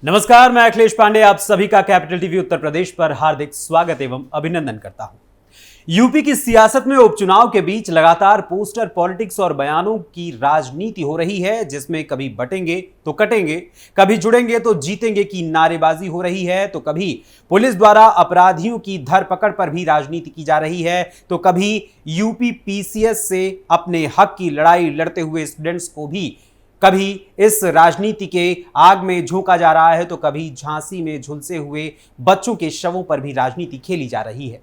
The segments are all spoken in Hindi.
नमस्कार, मैं अखिलेश पांडे आप सभी का कैपिटल टीवी उत्तर प्रदेश पर हार्दिक स्वागत एवं अभिनंदन करता हूं। यूपी की सियासत में उपचुनाव के बीच लगातार पोस्टर पॉलिटिक्स और बयानों की राजनीति हो रही है, जिसमें कभी बटेंगे तो कटेंगे, कभी जुड़ेंगे तो जीतेंगे की नारेबाजी हो रही है, तो कभी पुलिस द्वारा अपराधियों की धरपकड़ पर भी राजनीति की जा रही है, तो कभी यूपी पीसीएस से अपने हक की लड़ाई लड़ते हुए स्टूडेंट्स को भी कभी इस राजनीति के आग में झोंका जा रहा है, तो कभी झांसी में झुलसे हुए बच्चों के शवों पर भी राजनीति खेली जा रही है।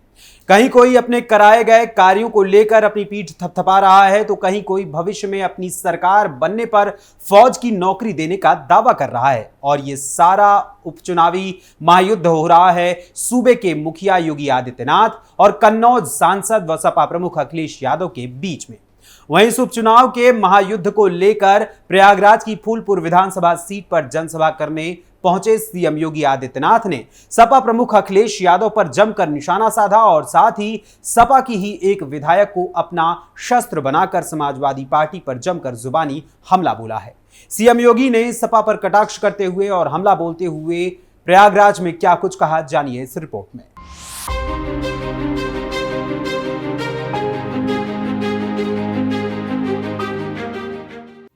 कहीं कोई अपने कराए गए कार्यों को लेकर अपनी पीठ थपथपा रहा है, तो कहीं कोई भविष्य में अपनी सरकार बनने पर फौज की नौकरी देने का दावा कर रहा है। और ये सारा उपचुनावी महायुद्ध हो रहा है सूबे के मुखिया योगी आदित्यनाथ और कन्नौज सांसद व सपा प्रमुख अखिलेश यादव के बीच में। वहीं इस उपचुनाव के महायुद्ध को लेकर प्रयागराज की फूलपुर विधानसभा सीट पर जनसभा करने पहुंचे सीएम योगी आदित्यनाथ ने सपा प्रमुख अखिलेश यादव पर जमकर निशाना साधा और साथ ही सपा की ही एक विधायक को अपना शस्त्र बनाकर समाजवादी पार्टी पर जमकर जुबानी हमला बोला है। सीएम योगी ने सपा पर कटाक्ष करते हुए और हमला बोलते हुए प्रयागराज में क्या कुछ कहा, जानिए इस रिपोर्ट में।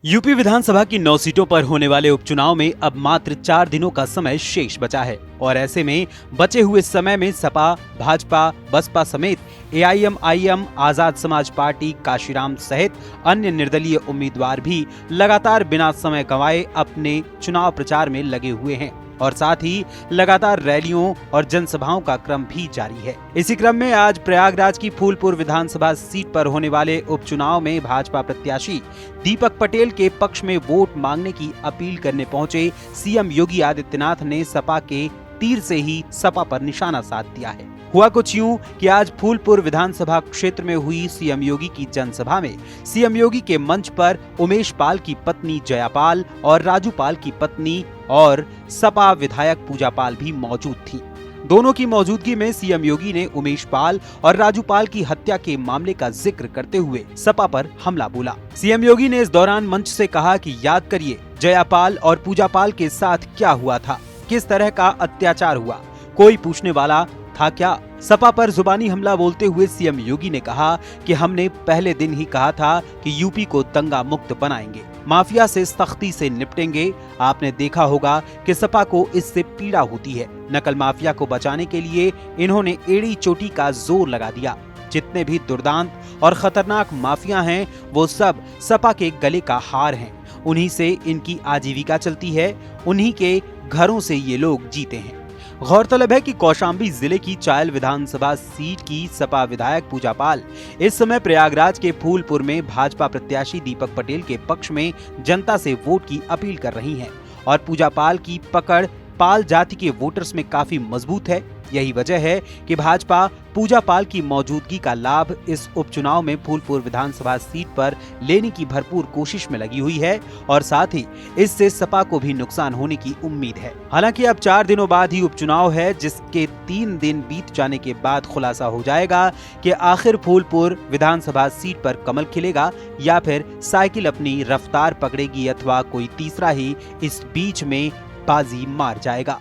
यूपी विधानसभा की 9 सीटों पर होने वाले उपचुनाव में अब मात्र 4 दिनों का समय शेष बचा है और ऐसे में बचे हुए समय में सपा, भाजपा, बसपा समेत एआईएमआईएम, आजाद समाज पार्टी, काशीराम सहित अन्य निर्दलीय उम्मीदवार भी लगातार बिना समय गंवाए अपने चुनाव प्रचार में लगे हुए हैं और साथ ही लगातार रैलियों और जनसभाओं का क्रम भी जारी है। इसी क्रम में आज प्रयागराज की फूलपुर विधानसभा सीट पर होने वाले उपचुनाव में भाजपा प्रत्याशी दीपक पटेल के पक्ष में वोट मांगने की अपील करने पहुंचे सीएम योगी आदित्यनाथ ने सपा के तीर से ही सपा पर निशाना साध दिया है। हुआ कुछ यूं कि आज फूलपुर विधानसभा क्षेत्र में हुई सीएम योगी की जनसभा में सीएम योगी के मंच पर उमेश पाल की पत्नी जयापाल और राजू पाल की पत्नी और सपा विधायक पूजा पाल भी मौजूद थी। दोनों की मौजूदगी में सीएम योगी ने उमेश पाल और राजू पाल की हत्या के मामले का जिक्र करते हुए सपा पर हमला बोला। सीएम योगी ने इस दौरान मंच से कहा कि याद करिए जयापाल और पूजा पाल के साथ क्या हुआ था, किस तरह का अत्याचार हुआ, कोई पूछने वाला था क्या। सपा पर जुबानी हमला बोलते हुए सीएम योगी ने कहा कि हमने पहले दिन ही कहा था कि यूपी को दंगा मुक्त बनाएंगे, माफिया से सख्ती से निपटेंगे। आपने देखा होगा कि सपा को इससे पीड़ा होती है। नकल माफिया को बचाने के लिए इन्होंने एड़ी चोटी का जोर लगा दिया। जितने भी दुर्दांत और खतरनाक माफिया हैं वो सब सपा के गले का हार हैं। उन्हीं से इनकी आजीविका चलती है, उन्हीं के घरों से ये लोग जीते हैं। गौरतलब है कि कौशाम्बी जिले की चायल विधानसभा सीट की सपा विधायक पूजा पाल इस समय प्रयागराज के फूलपुर में भाजपा प्रत्याशी दीपक पटेल के पक्ष में जनता से वोट की अपील कर रही हैं और पूजा पाल की पकड़ पाल जाति के वोटर्स में काफी मजबूत है। यही वजह है कि भाजपा पूजा पाल की मौजूदगी का लाभ इस उपचुनाव में फूलपुर विधानसभा सीट पर लेने की भरपूर कोशिश में लगी हुई है और साथ ही इससे सपा को भी नुकसान होने की उम्मीद है। हालांकि अब 4 दिनों बाद ही उपचुनाव है, जिसके 3 दिन बीत जाने के बाद खुलासा हो जाएगा कि आखिर फूलपुर विधानसभा सीट पर कमल खिलेगा या फिर साइकिल अपनी रफ्तार पकड़ेगी अथवा कोई तीसरा ही इस बीच में बाजी मार जाएगा।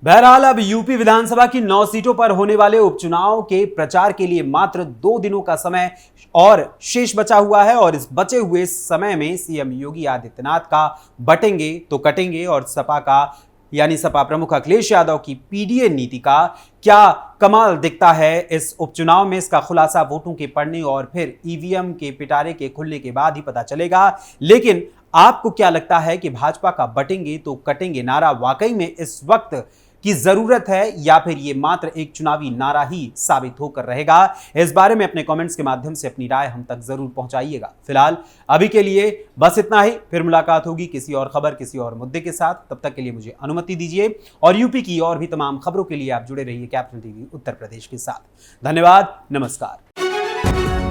बहरहाल अब यूपी विधानसभा की 9 सीटों पर होने वाले उपचुनाव के प्रचार के लिए मात्र 2 दिनों का समय और शेष बचा हुआ है और इस बचे हुए समय में सीएम योगी आदित्यनाथ का बटेंगे तो कटेंगे और सपा का यानी सपा प्रमुख अखिलेश यादव की पीडीए नीति का क्या कमाल दिखता है इस उपचुनाव में, इसका खुलासा वोटों के पड़ने और फिर ईवीएम के पिटारे के खुलने के बाद ही पता चलेगा। लेकिन आपको क्या लगता है कि भाजपा का बटेंगे तो कटेंगे नारा वाकई में इस वक्त की जरूरत है या फिर ये मात्र एक चुनावी नारा ही साबित होकर रहेगा? इस बारे में अपने कमेंट्स के माध्यम से अपनी राय हम तक जरूर पहुंचाइएगा। फिलहाल अभी के लिए बस इतना ही, फिर मुलाकात होगी किसी और खबर, किसी और मुद्दे के साथ। तब तक के लिए मुझे अनुमति दीजिए और यूपी की और भी तमाम खबरों के लिए आप जुड़े रहिए कैपिटल टीवी उत्तर प्रदेश के साथ। धन्यवाद, नमस्कार।